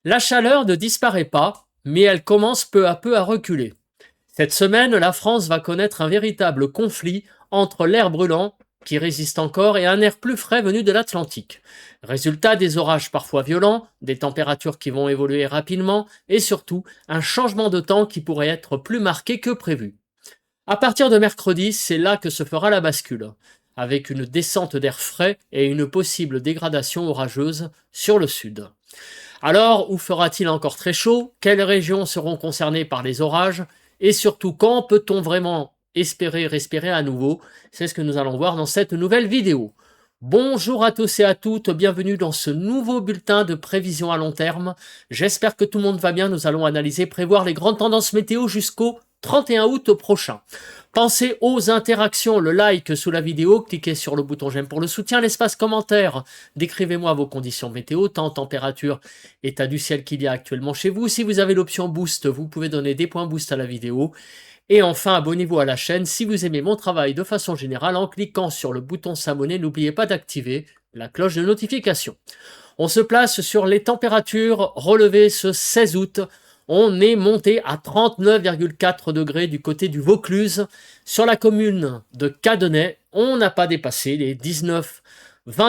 La chaleur ne disparaît pas, mais elle commence peu à peu à reculer. Cette semaine, la France va connaître un véritable conflit entre l'air brûlant, qui résiste encore, et un air plus frais venu de l'Atlantique. Résultat, des orages parfois violents, des températures qui vont évoluer rapidement, et surtout, un changement de temps qui pourrait être plus marqué que prévu. À partir de mercredi, c'est là que se fera la bascule, avec une descente d'air frais et une possible dégradation orageuse sur le sud. Alors, où fera-t-il encore très chaud? Quelles régions seront concernées par les orages? Et surtout, quand peut-on vraiment espérer respirer à nouveau? C'est ce que nous allons voir dans cette nouvelle vidéo. Bonjour à tous et à toutes, bienvenue dans ce nouveau bulletin de prévision à long terme. J'espère que tout le monde va bien, nous allons analyser, prévoir les grandes tendances météo jusqu'au 31 août prochain. Pensez aux interactions, le like sous la vidéo, cliquez sur le bouton j'aime pour le soutien, l'espace commentaire. Décrivez-moi vos conditions météo, temps, température, état du ciel qu'il y a actuellement chez vous. Si vous avez l'option boost, vous pouvez donner des points boost à la vidéo. Et enfin, abonnez-vous à la chaîne si vous aimez mon travail de façon générale en cliquant sur le bouton s'abonner. N'oubliez pas d'activer la cloche de notification. On se place sur les températures relevées ce 16 août. On est monté à 39,4 degrés du côté du Vaucluse. Sur la commune de Cadenet, on n'a pas dépassé les 19-20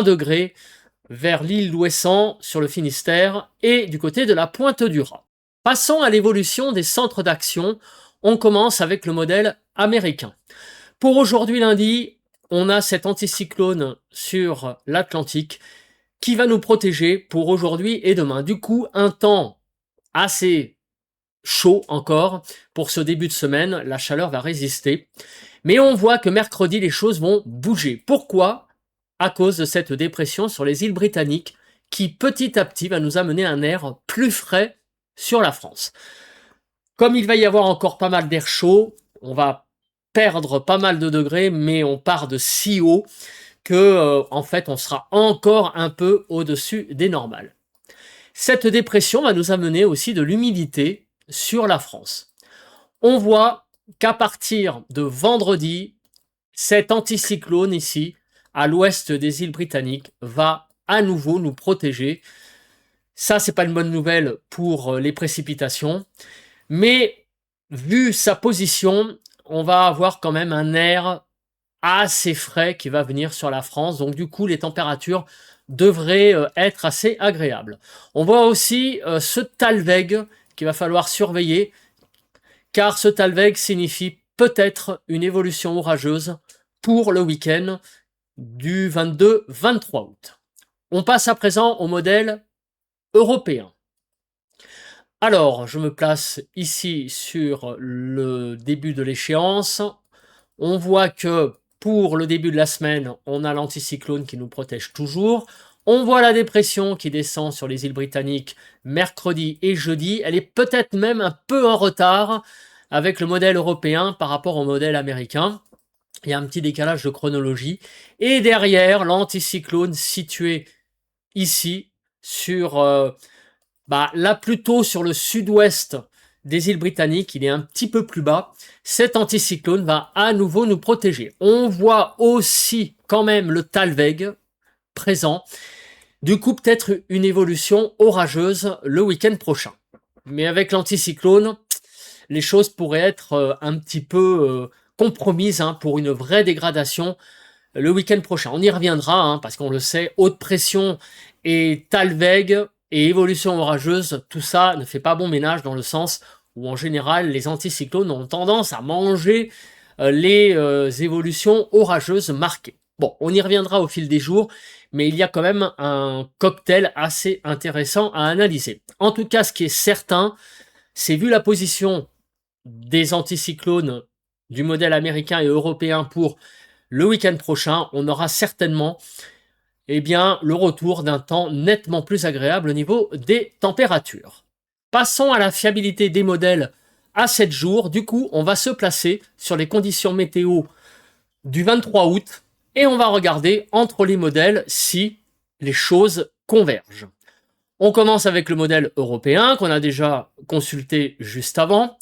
degrés vers l'île d'Ouessant sur le Finistère et du côté de la Pointe-du-Raz. Passons à l'évolution des centres d'action. On commence avec le modèle américain. Pour aujourd'hui lundi, on a cet anticyclone sur l'Atlantique qui va nous protéger pour aujourd'hui et demain. Du coup, un temps assez chaud encore pour ce début de semaine, la chaleur va résister. Mais on voit que mercredi, les choses vont bouger. Pourquoi? À cause de cette dépression sur les îles britanniques qui petit à petit va nous amener un air plus frais sur la France. Comme il va y avoir encore pas mal d'air chaud, on va perdre pas mal de degrés, mais on part de si haut que en fait on sera encore un peu au-dessus des normales. Cette dépression va nous amener aussi de l'humidité sur la France. On voit qu'à partir de vendredi, cet anticyclone ici, à l'ouest des îles britanniques, va à nouveau nous protéger. Ça, c'est pas une bonne nouvelle pour les précipitations, mais vu sa position, on va avoir quand même un air assez frais qui va venir sur la France. Donc du coup, les températures devraient être assez agréables. On voit aussi ce Talweg qu'il va falloir surveiller, car ce Talweg signifie peut-être une évolution orageuse pour le week-end du 22-23 août. On passe à présent au modèle européen. Alors, je me place ici sur le début de l'échéance. On voit que pour le début de la semaine, on a l'anticyclone qui nous protège toujours. On voit la dépression qui descend sur les îles britanniques mercredi et jeudi. Elle est peut-être même un peu en retard avec le modèle européen par rapport au modèle américain. Il y a un petit décalage de chronologie. Et derrière, l'anticyclone situé ici sur là plutôt sur le sud-ouest des îles britanniques, il est un petit peu plus bas. Cet anticyclone va à nouveau nous protéger. On voit aussi quand même le Talweg présent. Du coup, peut-être une évolution orageuse le week-end prochain. Mais avec l'anticyclone, les choses pourraient être un petit peu compromises pour une vraie dégradation le week-end prochain. On y reviendra, parce qu'on le sait, haute pression et Talweg et évolution orageuse, tout ça ne fait pas bon ménage dans le sens où en général les anticyclones ont tendance à manger les évolutions orageuses marquées. Bon, on y reviendra au fil des jours, mais il y a quand même un cocktail assez intéressant à analyser. En tout cas, ce qui est certain, c'est vu la position des anticyclones du modèle américain et européen pour le week-end prochain, on aura certainement le retour d'un temps nettement plus agréable au niveau des températures. Passons à la fiabilité des modèles à 7 jours. Du coup, on va se placer sur les conditions météo du 23 août et on va regarder entre les modèles si les choses convergent. On commence avec le modèle européen qu'on a déjà consulté juste avant.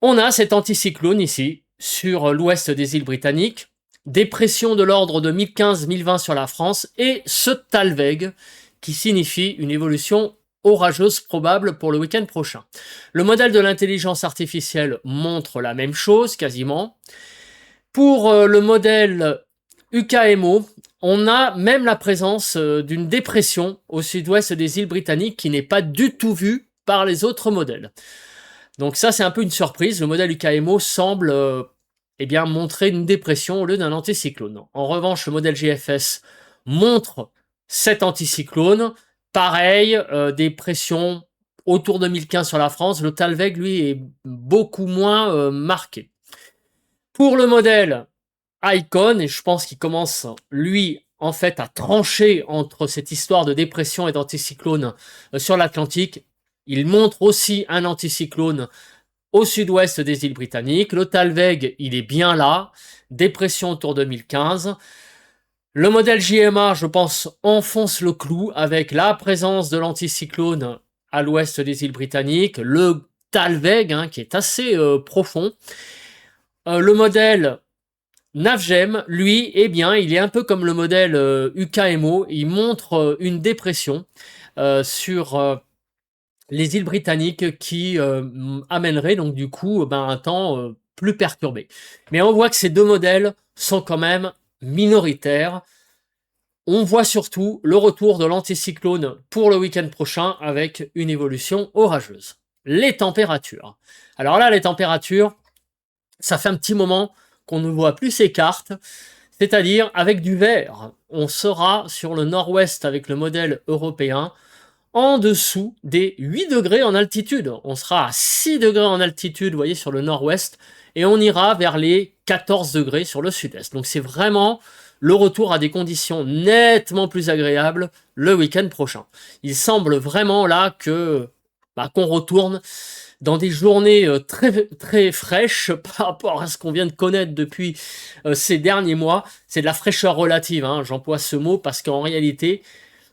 On a cet anticyclone ici sur l'ouest des îles britanniques, des pressions de l'ordre de 1015-1020 sur la France et ce Talweg qui signifie une évolution orageuse probable pour le week-end prochain. Le modèle de l'intelligence artificielle montre la même chose quasiment. Pour le modèle UKMO, on a même la présence d'une dépression au sud-ouest des îles Britanniques qui n'est pas du tout vue par les autres modèles. Donc ça, c'est un peu une surprise. Le modèle UKMO semble montrer une dépression au lieu d'un anticyclone. En revanche, le modèle GFS montre cet anticyclone. Pareil, des pressions autour de 1015 sur la France. Le Talweg, lui, est beaucoup moins marqué. Pour le modèle Icon, et je pense qu'il commence, lui, en fait, à trancher entre cette histoire de dépression et d'anticyclone sur l'Atlantique, il montre aussi un anticyclone au sud-ouest des îles Britanniques. Le Talweg, il est bien là, dépression autour de 1015. Le modèle JMA, je pense, enfonce le clou avec la présence de l'anticyclone à l'ouest des îles Britanniques, le Talweg, qui est assez profond. Le modèle Navgem, lui, il est un peu comme le modèle UKMO, il montre une dépression sur les îles britanniques qui amènerait donc du coup un temps plus perturbé. Mais on voit que ces deux modèles sont quand même minoritaires. On voit surtout le retour de l'anticyclone pour le week-end prochain avec une évolution orageuse. Les températures. Alors là, les températures, ça fait un petit moment qu'on ne voit plus ces cartes, c'est-à-dire avec du vert. On sera sur le nord-ouest avec le modèle européen en dessous des 8 degrés en altitude. On sera à 6 degrés en altitude, vous voyez, sur le nord-ouest, et on ira vers les 14 degrés sur le sud-est. Donc c'est vraiment le retour à des conditions nettement plus agréables le week-end prochain. Il semble vraiment là que qu'on retourne dans des journées très, très fraîches par rapport à ce qu'on vient de connaître depuis ces derniers mois. C'est de la fraîcheur relative, j'emploie ce mot parce qu'en réalité,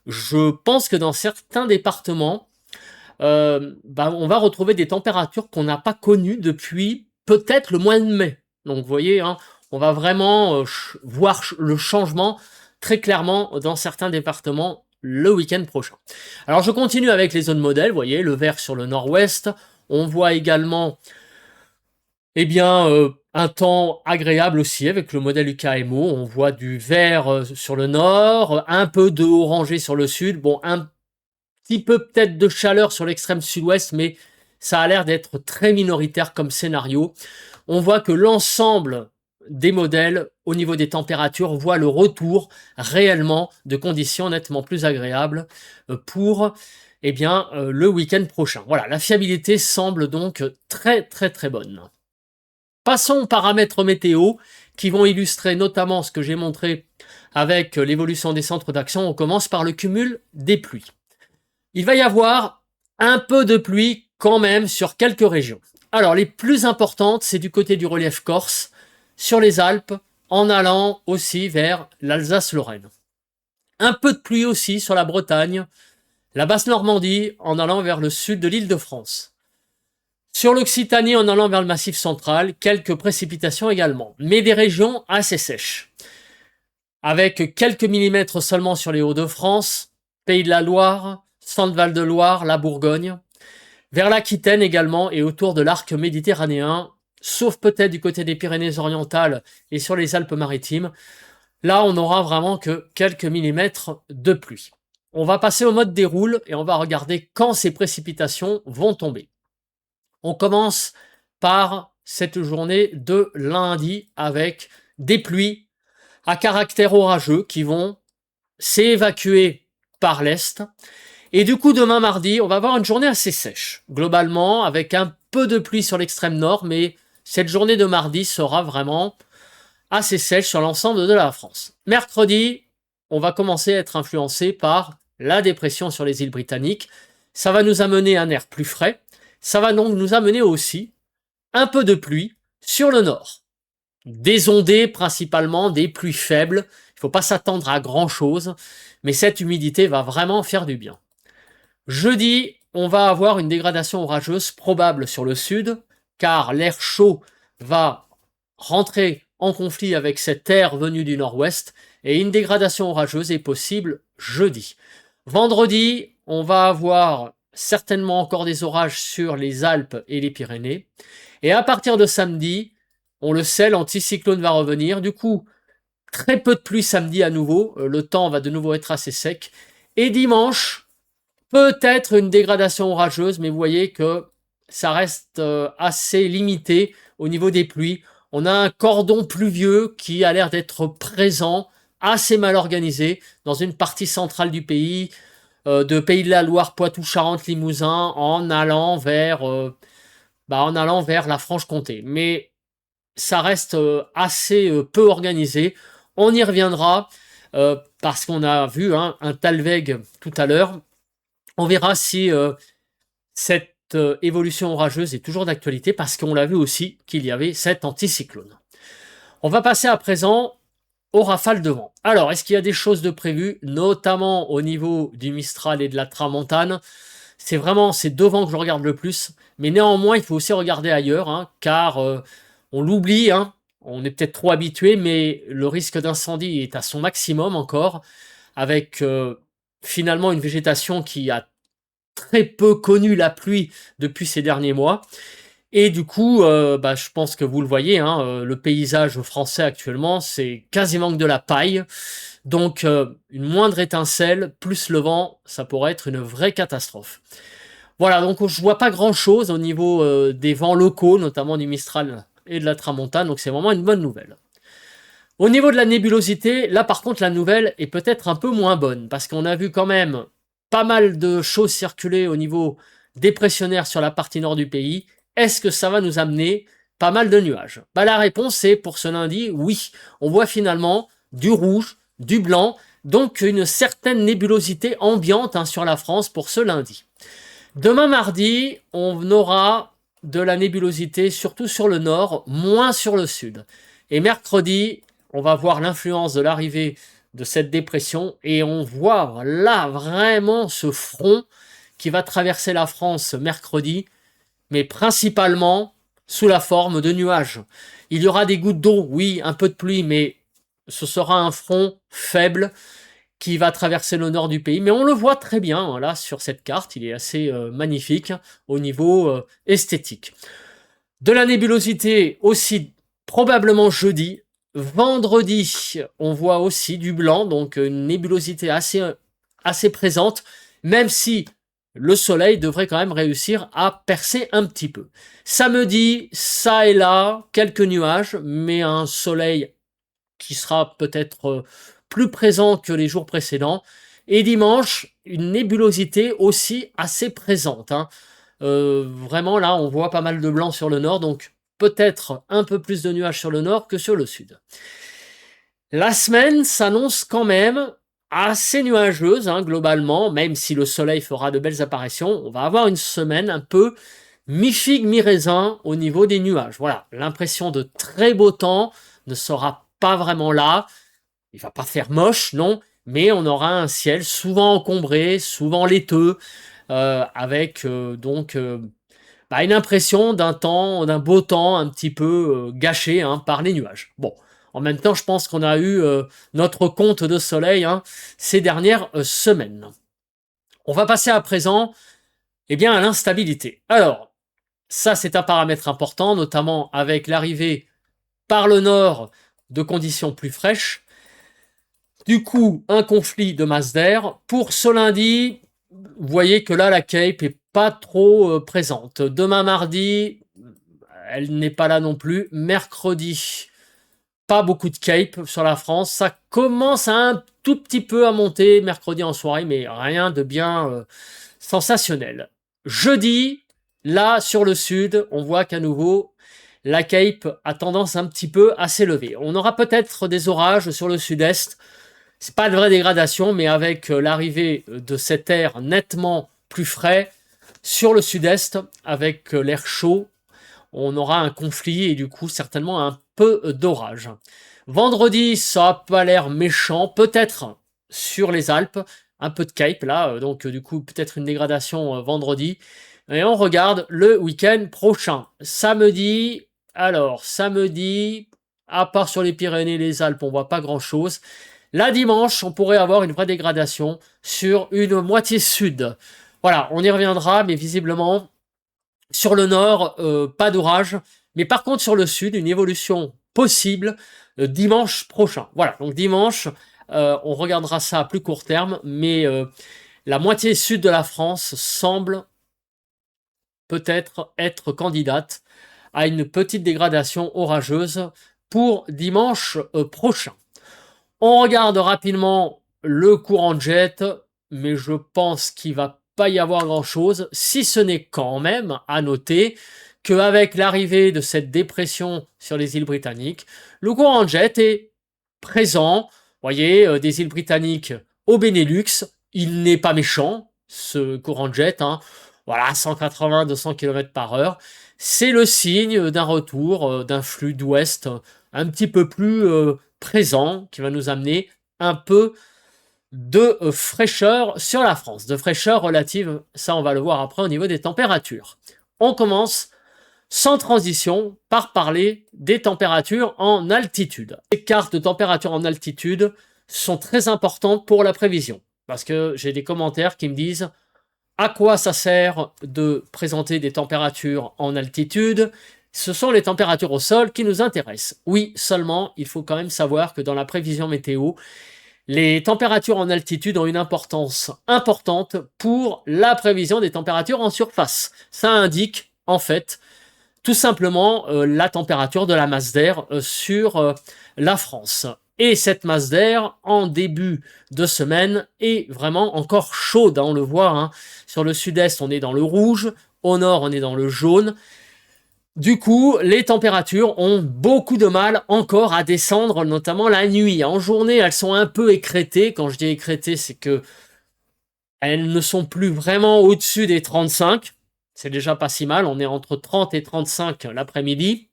je pense que dans certains départements, on va retrouver des températures qu'on n'a pas connues depuis peut-être le mois de mai. Donc vous voyez, on va vraiment voir le changement très clairement dans certains départements le week-end prochain. Alors je continue avec les zones modèles, vous voyez, le vert sur le nord-ouest. On voit également un temps agréable aussi avec le modèle UKMO. On voit du vert sur le nord, un peu de orangé sur le sud. Bon, un petit peu peut-être de chaleur sur l'extrême sud-ouest, mais ça a l'air d'être très minoritaire comme scénario. On voit que l'ensemble des modèles, au niveau des températures, voit le retour réellement de conditions nettement plus agréables pour le week-end prochain. Voilà, la fiabilité semble donc très très très bonne. Passons aux paramètres météo qui vont illustrer notamment ce que j'ai montré avec l'évolution des centres d'action. On commence par le cumul des pluies. Il va y avoir un peu de pluie quand même sur quelques régions. Alors les plus importantes, c'est du côté du relief corse, sur les Alpes, en allant aussi vers l'Alsace-Lorraine. Un peu de pluie aussi sur la Bretagne, la Basse-Normandie, en allant vers le sud de l'Île-de-France. Sur l'Occitanie, en allant vers le Massif central, quelques précipitations également, mais des régions assez sèches. Avec quelques millimètres seulement sur les Hauts-de-France, Pays de la Loire, Centre-Val de Loire, la Bourgogne, vers l'Aquitaine également et autour de l'arc méditerranéen, sauf peut-être du côté des Pyrénées-Orientales et sur les Alpes-Maritimes. Là, on n'aura vraiment que quelques millimètres de pluie. On va passer au mode déroule et on va regarder quand ces précipitations vont tomber. On commence par cette journée de lundi avec des pluies à caractère orageux qui vont s'évacuer par l'est. Et du coup, demain mardi, on va avoir une journée assez sèche, globalement, avec un peu de pluie sur l'extrême nord, mais cette journée de mardi sera vraiment assez sèche sur l'ensemble de la France. Mercredi, on va commencer à être influencé par la dépression sur les îles britanniques. Ça va nous amener un air plus frais. Ça va donc nous amener aussi un peu de pluie sur le nord. Des ondées principalement, des pluies faibles. Il ne faut pas s'attendre à grand-chose, mais cette humidité va vraiment faire du bien. Jeudi, on va avoir une dégradation orageuse probable sur le sud, car l'air chaud va rentrer en conflit avec cet air venu du nord-ouest, et une dégradation orageuse est possible jeudi. Vendredi, on va avoir certainement encore des orages sur les Alpes et les Pyrénées. Et à partir de samedi, on le sait, l'anticyclone va revenir. Du coup, très peu de pluie samedi à nouveau. Le temps va de nouveau être assez sec. Et dimanche, peut-être une dégradation orageuse, mais vous voyez que ça reste assez limité au niveau des pluies. On a un cordon pluvieux qui a l'air d'être présent, assez mal organisé, dans une partie centrale du pays, de Pays de la Loire, Poitou, Charentes, Limousin, en allant vers la Franche-Comté. Mais ça reste assez peu organisé. On y reviendra parce qu'on a vu un Talweg tout à l'heure. On verra si cette évolution orageuse est toujours d'actualité parce qu'on l'a vu aussi qu'il y avait cet anticyclone. On va passer à présent aux rafales de vent. Alors, est-ce qu'il y a des choses de prévues, notamment au niveau du Mistral et de la Tramontane? C'est vraiment ces deux vents que je regarde le plus, mais néanmoins, il faut aussi regarder ailleurs, car on l'oublie, on est peut-être trop habitué, mais le risque d'incendie est à son maximum encore, avec finalement une végétation qui a très peu connu la pluie depuis ces derniers mois. Et du coup, je pense que vous le voyez, le paysage français actuellement, c'est quasiment que de la paille. Donc, une moindre étincelle, plus le vent, ça pourrait être une vraie catastrophe. Voilà, donc je vois pas grand-chose au niveau des vents locaux, notamment du Mistral et de la Tramontane, donc c'est vraiment une bonne nouvelle. Au niveau de la nébulosité, là par contre la nouvelle est peut-être un peu moins bonne, parce qu'on a vu quand même pas mal de choses circuler au niveau dépressionnaire sur la partie nord du pays. Est-ce que ça va nous amener pas mal de nuages? La réponse est pour ce lundi, oui. On voit finalement du rouge, du blanc, donc une certaine nébulosité ambiante sur la France pour ce lundi. Demain mardi, on aura de la nébulosité surtout sur le nord, moins sur le sud. Et mercredi, on va voir l'influence de l'arrivée de cette dépression et on voit là vraiment ce front qui va traverser la France mercredi, mais principalement sous la forme de nuages. Il y aura des gouttes d'eau, oui, un peu de pluie, mais ce sera un front faible qui va traverser le nord du pays. Mais on le voit très bien là sur cette carte, il est assez magnifique au niveau esthétique. De la nébulosité aussi probablement jeudi. Vendredi, on voit aussi du blanc, donc une nébulosité assez présente, même si le soleil devrait quand même réussir à percer un petit peu. Samedi, ça et là, quelques nuages, mais un soleil qui sera peut-être plus présent que les jours précédents. Et dimanche, une nébulosité aussi assez présente. Vraiment, là, on voit pas mal de blanc sur le nord, donc peut-être un peu plus de nuages sur le nord que sur le sud. La semaine s'annonce quand même assez nuageuse, globalement, même si le soleil fera de belles apparitions. On va avoir une semaine un peu mi-figue, mi-raisin au niveau des nuages. Voilà, l'impression de très beau temps ne sera pas vraiment là. Il va pas faire moche, non, mais on aura un ciel souvent encombré, souvent laiteux, avec une impression d'un beau temps un petit peu gâché par les nuages. Bon, en même temps, je pense qu'on a eu notre compte de soleil ces dernières semaines. On va passer à présent à l'instabilité. Alors, ça c'est un paramètre important, notamment avec l'arrivée par le nord de conditions plus fraîches. Du coup, un conflit de masse d'air. Pour ce lundi, vous voyez que là, la Cape est pas trop présente. Demain mardi, elle n'est pas là non plus. Mercredi, pas beaucoup de Cape sur la France. Ça commence un tout petit peu à monter mercredi en soirée, mais rien de bien sensationnel. Jeudi, là, sur le sud, on voit qu'à nouveau, la Cape a tendance un petit peu à s'élever. On aura peut-être des orages sur le sud-est. C'est pas de vraie dégradation, mais avec l'arrivée de cet air nettement plus frais sur le sud-est, avec l'air chaud, on aura un conflit et du coup certainement un peu d'orage. Vendredi, ça n'a pas l'air méchant, peut-être sur les Alpes, un peu de Cape là, donc du coup peut-être une dégradation vendredi. Et on regarde le week-end prochain. Samedi, à part sur les Pyrénées et les Alpes, on voit pas grand-chose. Là, dimanche, on pourrait avoir une vraie dégradation sur une moitié sud Voilà, on y reviendra, mais visiblement, sur le nord, pas d'orage. Mais par contre, sur le sud, une évolution possible dimanche prochain. Voilà, donc dimanche, on regardera ça à plus court terme, mais la moitié sud de la France semble peut-être être candidate à une petite dégradation orageuse pour dimanche prochain. On regarde rapidement le courant de jet, mais je pense qu'il va pas y avoir grand-chose, si ce n'est quand même à noter qu'avec l'arrivée de cette dépression sur les îles britanniques, le courant de jet est présent. Vous voyez, des îles britanniques au Benelux, il n'est pas méchant, ce courant de jet, hein. Voilà, 180-200 km par heure. C'est le signe d'un retour, d'un flux d'ouest un petit peu plus présent, qui va nous amener un peu de fraîcheur sur la France, de fraîcheur relative, ça on va le voir après au niveau des températures. On commence sans transition par parler des températures en altitude. Les cartes de température en altitude sont très importantes pour la prévision, parce que j'ai des commentaires qui me disent à quoi ça sert de présenter des températures en altitude? Ce sont les températures au sol qui nous intéressent. Oui, seulement, il faut quand même savoir que dans la prévision météo, les températures en altitude ont une importance importante pour la prévision des températures en surface. Ça indique, en fait, tout simplement la température de la masse d'air sur la France. Et cette masse d'air, en début de semaine, est vraiment encore chaude, hein, on le voit. Hein. Sur le sud-est, on est dans le rouge, au nord, on est dans le jaune. Du coup, les températures ont beaucoup de mal encore à descendre, notamment la nuit. En journée, elles sont un peu écrêtées. Quand je dis écrêtées, c'est que elles ne sont plus vraiment au-dessus des 35. C'est déjà pas si mal. On est entre 30 et 35 l'après-midi.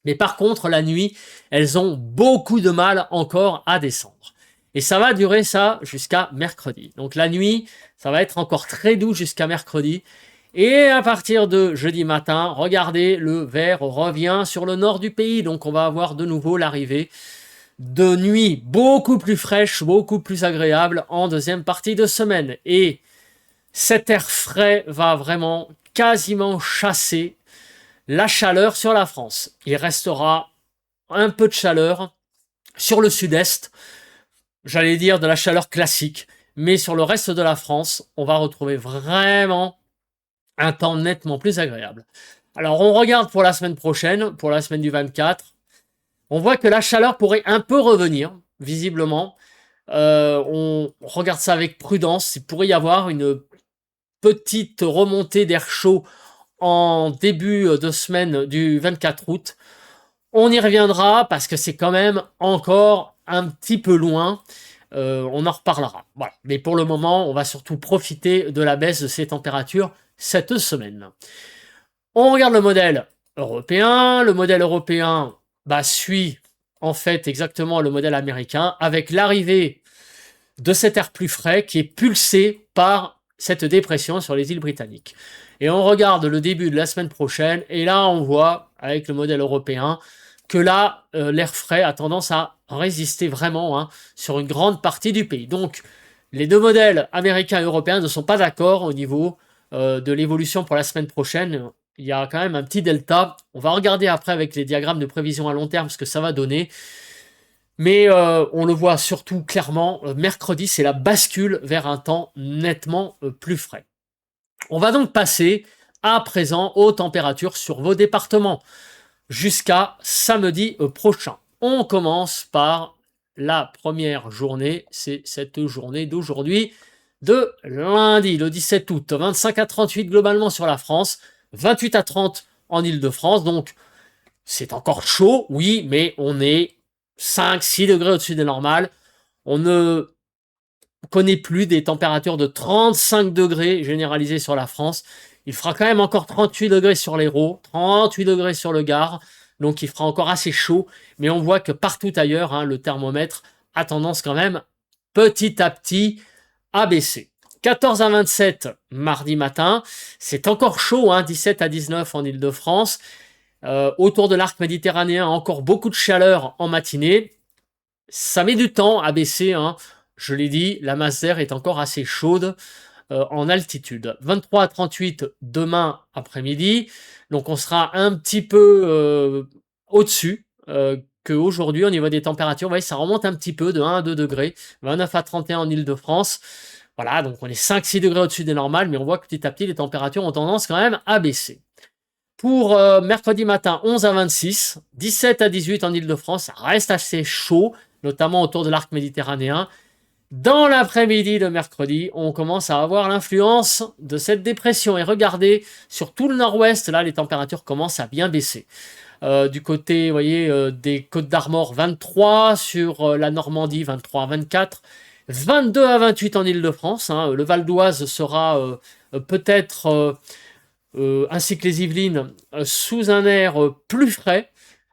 Mais par contre, la nuit, elles ont beaucoup de mal encore à descendre. Et ça va durer ça jusqu'à mercredi. Donc la nuit, ça va être encore très doux jusqu'à mercredi. Et à partir de jeudi matin, regardez, le vert revient sur le nord du pays. Donc on va avoir de nouveau l'arrivée de nuits beaucoup plus fraîches, beaucoup plus agréables en deuxième partie de semaine. Et cet air frais va vraiment quasiment chasser la chaleur sur la France. Il restera un peu de chaleur sur le sud-est, j'allais dire de la chaleur classique, mais sur le reste de la France, on va retrouver vraiment un temps nettement plus agréable. Alors on regarde pour la semaine prochaine, pour la semaine du 24, on voit que la chaleur pourrait un peu revenir, visiblement. On regarde ça avec prudence, il pourrait y avoir une petite remontée d'air chaud en début de semaine du 24 août. On y reviendra parce que c'est quand même encore un petit peu loin. On en reparlera. Voilà. Mais pour le moment, on va surtout profiter de la baisse de ces températures cette semaine. On regarde le modèle européen. Le modèle européen suit en fait exactement le modèle américain avec l'arrivée de cet air plus frais qui est pulsé par cette dépression sur les îles britanniques. Et on regarde le début de la semaine prochaine, et là on voit, avec le modèle européen, que là, l'air frais a tendance à résister vraiment sur une grande partie du pays. Donc, les deux modèles américains et européens ne sont pas d'accord au niveau de l'évolution pour la semaine prochaine. Il y a quand même un petit delta. On va regarder après avec les diagrammes de prévision à long terme ce que ça va donner. Mais on le voit surtout clairement, mercredi, c'est la bascule vers un temps nettement plus frais. On va donc passer à présent aux températures sur vos départements jusqu'à samedi prochain. On commence par la première journée, c'est cette journée d'aujourd'hui, de lundi, le 17 août, 25 à 38 globalement sur la France, 28 à 30 en Île-de-France, donc c'est encore chaud, oui, mais on est 5-6 degrés au-dessus des normales. On ne connaît plus des températures de 35 degrés généralisées sur la France. Il fera quand même encore 38 degrés sur l'Hérault, 38 degrés sur le Gard, donc il fera encore assez chaud, mais on voit que partout ailleurs, le thermomètre a tendance quand même petit à petit à baisser. 14 à 27 mardi matin, c'est encore chaud, 17 à 19 en Île-de-France. Autour de l'arc méditerranéen, encore beaucoup de chaleur en matinée. Ça met du temps à baisser, je l'ai dit, la masse d'air est encore assez chaude. en altitude. 23 à 38 demain après-midi, donc on sera un petit peu au-dessus qu'aujourd'hui au niveau des températures. Vous voyez, ça remonte un petit peu de 1 à 2 degrés, 29 à 31 en Île-de-France. Voilà, donc on est 5-6 degrés au-dessus des normales, mais on voit que petit à petit, les températures ont tendance quand même à baisser. Pour mercredi matin, 11 à 26, 17 à 18 en Île-de-France, ça reste assez chaud, notamment autour de l'arc méditerranéen. Dans l'après-midi de mercredi, on commence à avoir l'influence de cette dépression. Et regardez, sur tout le nord-ouest, là, les températures commencent à bien baisser. Du côté, vous voyez, des Côtes d'Armor, 23, sur la Normandie, 23 à 24, 22 à 28 en Île-de-France. Hein. Le Val d'Oise sera peut-être, ainsi que les Yvelines, sous un air plus frais,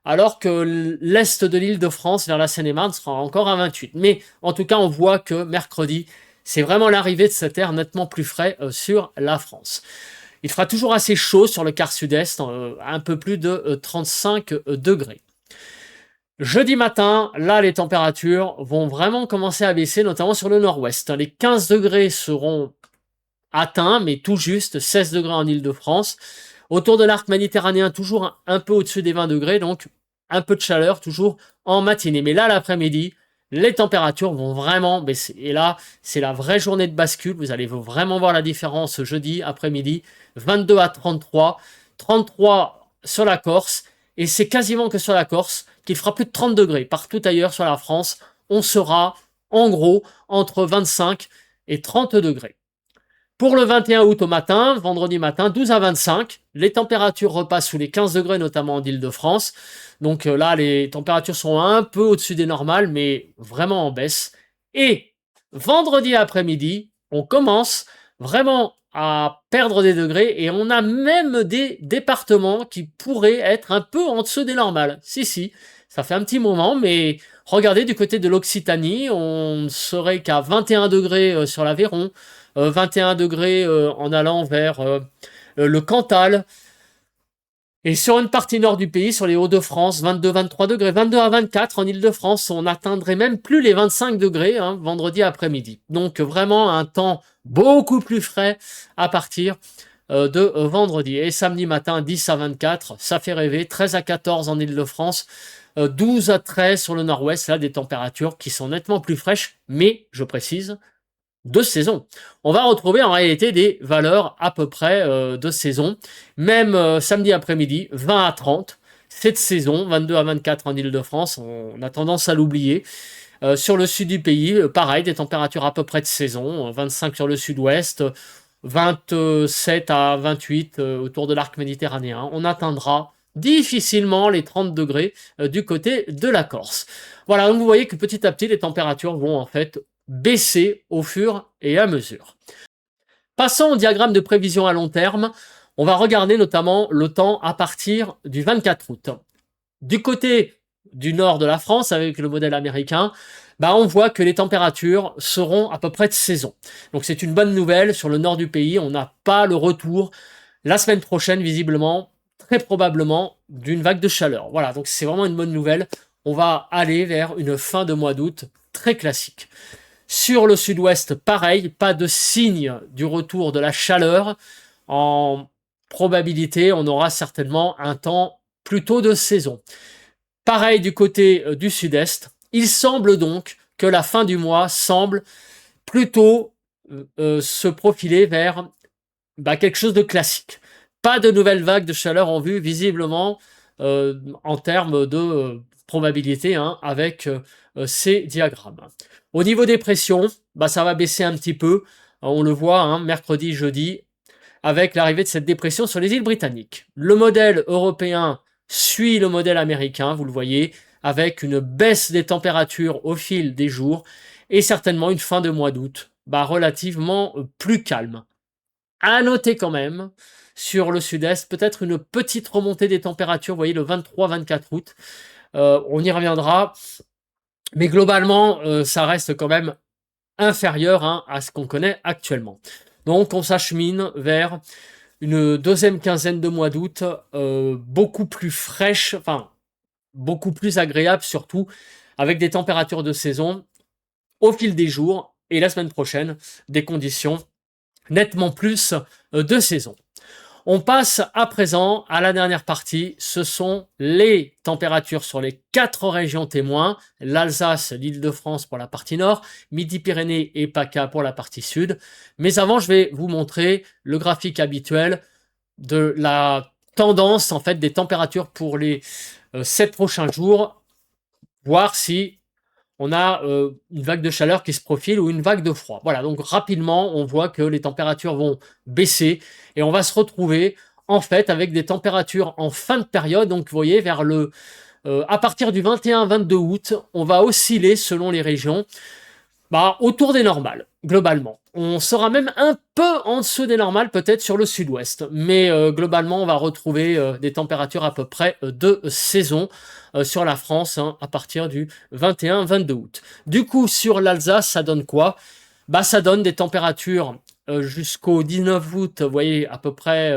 alors que l'est de l'Île-de-France, vers la Seine-et-Marne, sera encore à 28. Mais en tout cas, on voit que mercredi, c'est vraiment l'arrivée de cet air nettement plus frais sur la France. Il fera toujours assez chaud sur le quart sud-est, un peu plus de 35 degrés. Jeudi matin, là, les températures vont vraiment commencer à baisser, notamment sur le nord-ouest. Les 15 degrés seront atteints, mais tout juste, 16 degrés en Île-de-France. Autour de l'arc méditerranéen, toujours un peu au-dessus des 20 degrés, donc un peu de chaleur, toujours en matinée. Mais là, l'après-midi, les températures vont vraiment baisser. Et là, c'est la vraie journée de bascule. Vous allez vraiment voir la différence jeudi après-midi. 22 à 33. 33 sur la Corse. Et c'est quasiment que sur la Corse qu'il fera plus de 30 degrés. Partout ailleurs sur la France, on sera en gros entre 25 et 30 degrés. Pour le 21 août au matin, vendredi matin, 12 à 25, les températures repassent sous les 15 degrés, notamment en Île-de-France. Donc là, les températures sont un peu au-dessus des normales, mais vraiment en baisse. Et vendredi après-midi, on commence vraiment à perdre des degrés et on a même des départements qui pourraient être un peu en dessous des normales. Si, ça fait un petit moment, mais regardez du côté de l'Occitanie, on ne serait qu'à 21 degrés sur l'Aveyron, 21 degrés en allant vers le Cantal. Et sur une partie nord du pays, sur les Hauts-de-France, 22-23 degrés, 22 à 24 en Île-de-France, on n'atteindrait même plus les 25 degrés vendredi après-midi. Donc vraiment un temps beaucoup plus frais à partir de vendredi. Et samedi matin, 10 à 24, ça fait rêver, 13 à 14 en Île-de-France, 12 à 13 sur le nord-ouest, là des températures qui sont nettement plus fraîches, mais, je précise, de saison. On va retrouver en réalité des valeurs à peu près de saison. Même samedi après-midi, 20 à 30, c'est de saison, 22 à 24 en Île-de-France, on a tendance à l'oublier. Sur le sud du pays, pareil, des températures à peu près de saison, 25 sur le sud-ouest, 27 à 28 autour de l'arc méditerranéen. On atteindra difficilement les 30 degrés du côté de la Corse. Voilà, donc vous voyez que petit à petit, les températures vont en fait baisser au fur et à mesure. Passons au diagramme de prévision à long terme. On va regarder notamment le temps à partir du 24 août. Du côté du nord de la France, avec le modèle américain, on voit que les températures seront à peu près de saison. Donc c'est une bonne nouvelle. Sur le nord du pays, on n'a pas le retour la semaine prochaine, visiblement, très probablement, d'une vague de chaleur. Voilà, donc c'est vraiment une bonne nouvelle. On va aller vers une fin de mois d'août très classique. Sur le sud-ouest, pareil, pas de signe du retour de la chaleur. En probabilité, on aura certainement un temps plutôt de saison. Pareil du côté du sud-est. Il semble donc que la fin du mois semble plutôt se profiler vers quelque chose de classique. Pas de nouvelles vagues de chaleur en vue, visiblement, en termes de probabilité, avec ces diagrammes. Au niveau des pressions, ça va baisser un petit peu. On le voit, mercredi, jeudi, avec l'arrivée de cette dépression sur les îles britanniques. Le modèle européen suit le modèle américain, vous le voyez, avec une baisse des températures au fil des jours et certainement une fin de mois d'août relativement plus calme. À noter quand même, sur le sud-est, peut-être une petite remontée des températures, vous voyez, le 23-24 août. On y reviendra, mais globalement, ça reste quand même inférieur à ce qu'on connaît actuellement. Donc, on s'achemine vers une deuxième quinzaine de mois d'août beaucoup plus fraîche, enfin, beaucoup plus agréable surtout, avec des températures de saison au fil des jours, et la semaine prochaine, des conditions nettement plus de saison. On passe à présent à la dernière partie, ce sont les températures sur les 4 régions témoins, l'Alsace, l'Île-de-France pour la partie nord, Midi-Pyrénées et PACA pour la partie sud. Mais avant, je vais vous montrer le graphique habituel de la tendance en fait des températures pour les 7 prochains jours, voir si on a une vague de chaleur qui se profile ou une vague de froid. Voilà, donc rapidement, on voit que les températures vont baisser et on va se retrouver en fait avec des températures en fin de période. Donc vous voyez, à partir du 21-22 août, on va osciller selon les régions autour des normales, globalement. On sera même un peu en dessous des normales, peut-être sur le sud-ouest. Mais globalement, on va retrouver des températures à peu près de saison sur la France à partir du 21-22 août. Du coup, sur l'Alsace, ça donne quoi? Ça donne des températures jusqu'au 19 août, vous voyez, à peu près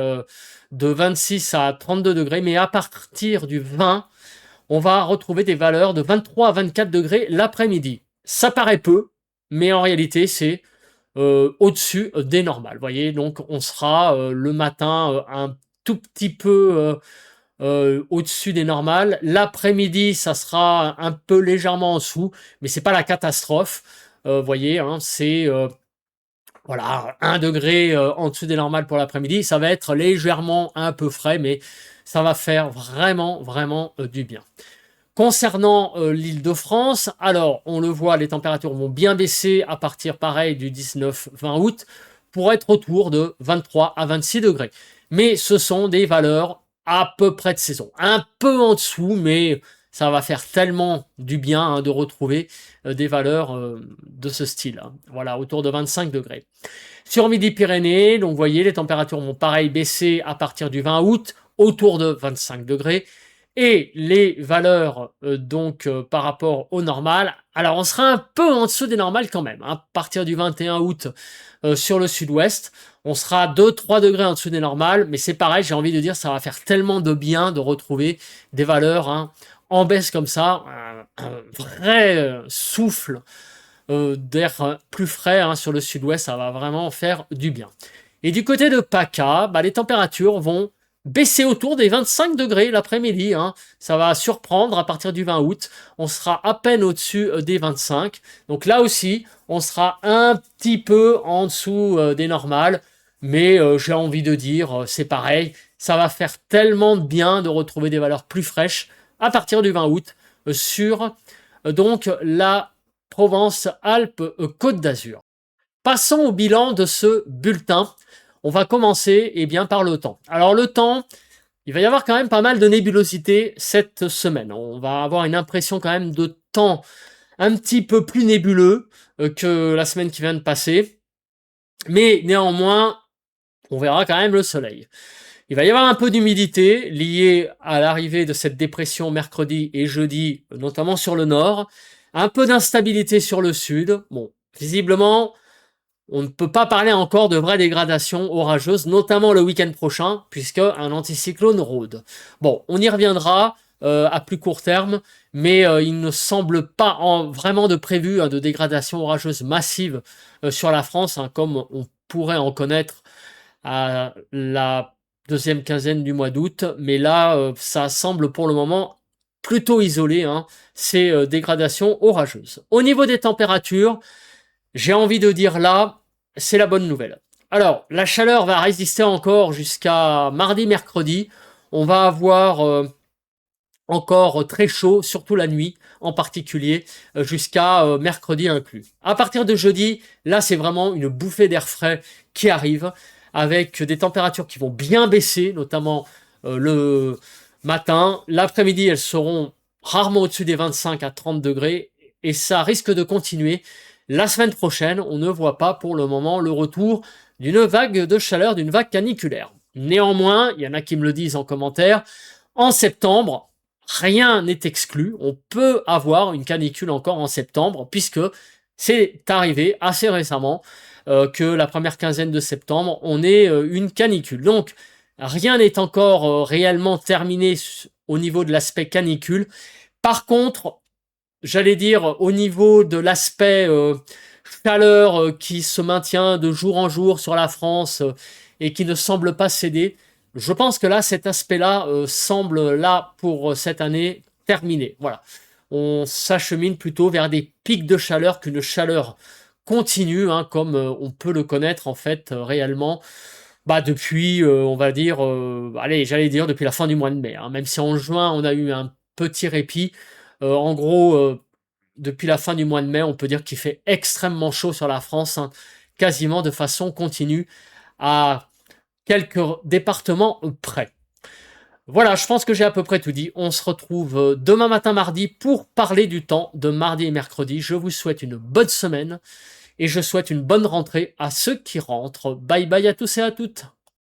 de 26 à 32 degrés. Mais à partir du 20, on va retrouver des valeurs de 23 à 24 degrés l'après-midi. Ça paraît peu, mais en réalité, c'est au-dessus des normales. Vous voyez, donc on sera le matin un tout petit peu au-dessus des normales. L'après-midi, ça sera un peu légèrement en dessous, mais c'est pas la catastrophe. Vous voyez, c'est voilà, 1 degré en dessous des normales pour l'après-midi. Ça va être légèrement un peu frais, mais ça va faire vraiment, vraiment du bien. Concernant l'Île-de-France, alors on le voit, les températures vont bien baisser à partir pareil du 19-20 août pour être autour de 23 à 26 degrés. Mais ce sont des valeurs à peu près de saison. Un peu en dessous, mais ça va faire tellement du bien de retrouver des valeurs de ce style. Voilà, autour de 25 degrés. Sur Midi-Pyrénées, donc vous voyez, les températures vont pareil baisser à partir du 20 août, autour de 25 degrés. Et les valeurs par rapport au normal, alors on sera un peu en dessous des normales quand même. À partir du 21 août sur le sud-ouest, on sera 2-3 degrés en dessous des normales, mais c'est pareil, j'ai envie de dire, ça va faire tellement de bien de retrouver des valeurs en baisse comme ça, un vrai souffle d'air plus frais sur le sud-ouest, ça va vraiment faire du bien. Et du côté de PACA, les températures vont baisser autour des 25 degrés l'après-midi. Ça va surprendre à partir du 20 août. On sera à peine au-dessus des 25. Donc là aussi, on sera un petit peu en dessous des normales. Mais j'ai envie de dire, c'est pareil. Ça va faire tellement de bien de retrouver des valeurs plus fraîches à partir du 20 août sur donc la Provence-Alpes-Côte d'Azur. Passons au bilan de ce bulletin. On va commencer par le temps. Alors le temps, il va y avoir quand même pas mal de nébulosité cette semaine. On va avoir une impression quand même de temps un petit peu plus nébuleux que la semaine qui vient de passer. Mais néanmoins, on verra quand même le soleil. Il va y avoir un peu d'humidité liée à l'arrivée de cette dépression mercredi et jeudi, notamment sur le nord. Un peu d'instabilité sur le sud. Bon, visiblement, on ne peut pas parler encore de vraie dégradation orageuse, notamment le week-end prochain, puisque un anticyclone rôde. Bon, on y reviendra à plus court terme, mais il ne semble pas vraiment de prévu de dégradation orageuse massive sur la France, comme on pourrait en connaître à la deuxième quinzaine du mois d'août. Mais là, ça semble pour le moment plutôt isolé, ces dégradations orageuses. Au niveau des températures, j'ai envie de dire là, c'est la bonne nouvelle. Alors, la chaleur va résister encore jusqu'à mardi, mercredi. On va avoir encore très chaud, surtout la nuit en particulier, jusqu'à mercredi inclus. À partir de jeudi, là c'est vraiment une bouffée d'air frais qui arrive, avec des températures qui vont bien baisser, notamment le matin. L'après-midi, elles seront rarement au-dessus des 25 à 30 degrés, et ça risque de continuer. La semaine prochaine, on ne voit pas pour le moment le retour d'une vague de chaleur, d'une vague caniculaire. Néanmoins, il y en a qui me le disent en commentaire, en septembre, rien n'est exclu. On peut avoir une canicule encore en septembre, puisque c'est arrivé assez récemment que la première quinzaine de septembre, on ait une canicule. Donc, rien n'est encore réellement terminé au niveau de l'aspect canicule. Par contre, j'allais dire au niveau de l'aspect chaleur qui se maintient de jour en jour sur la France et qui ne semble pas céder. Je pense que là, cet aspect-là semble là pour cette année terminé. Voilà. On s'achemine plutôt vers des pics de chaleur qu'une chaleur continue, hein, comme on peut le connaître en fait réellement bah, depuis, on va dire, allez, j'allais dire depuis la fin du mois de mai, hein. Même si en juin, on a eu un petit répit. En gros, depuis la fin du mois de mai, on peut dire qu'il fait extrêmement chaud sur la France, hein, quasiment de façon continue, à quelques départements près. Voilà, je pense que j'ai à peu près tout dit. On se retrouve demain matin mardi pour parler du temps de mardi et mercredi. Je vous souhaite une bonne semaine et je souhaite une bonne rentrée à ceux qui rentrent. Bye bye à tous et à toutes.